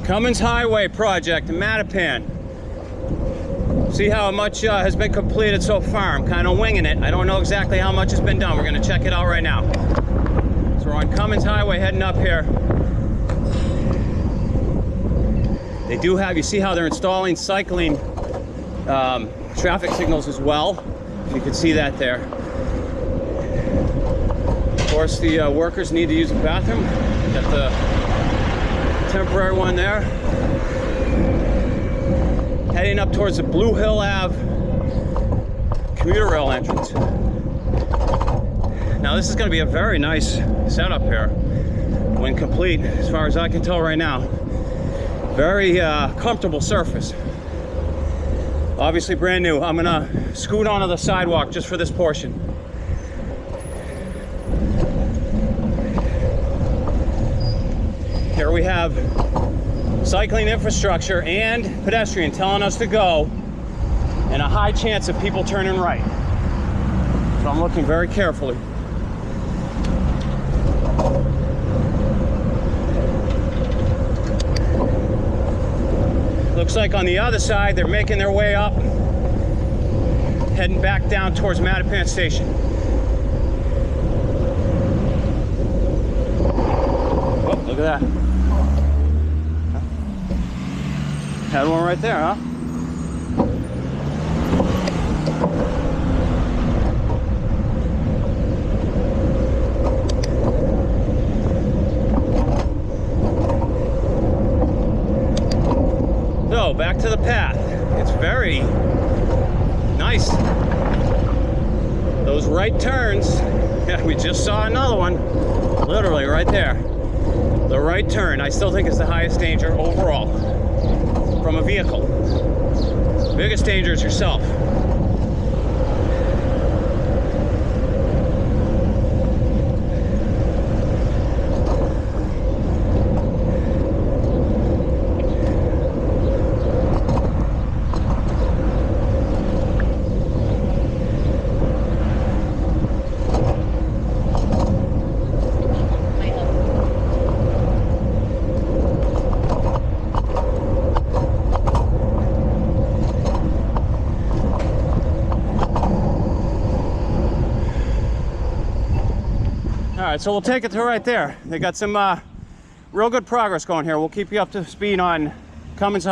Cummins Highway project in Mattapan. See how much has been completed so far. I'm kind of winging it. I don't know exactly how much has been done. We're going to check it out right now. So we're on Cummins Highway heading up here. They do have, you see how they're installing cycling traffic signals as well. You can see that there. Of course, the workers need to use the bathroom. Got the temporary one there. Heading up towards the Blue Hill Ave commuter rail entrance. Now this is going to be a very nice setup here when complete, as far as I can tell right now. Very comfortable surface. Obviously brand new. I'm gonna scoot onto the sidewalk just for this portion. Here we have cycling infrastructure and pedestrian telling us to go, and a high chance of people turning right. So I'm looking very carefully. Looks like on the other side they're making their way up, heading back down towards Mattapan Station. Oh, look at that. Had one right there, huh? So, back to the path. It's very nice. Those right turns, yeah, we just saw another one, literally right there. The right turn, I still think is the highest danger overall from a vehicle. Biggest danger is yourself. All right, so we'll take it to right there. They got some real good progress going here. We'll keep you up to speed on Cummins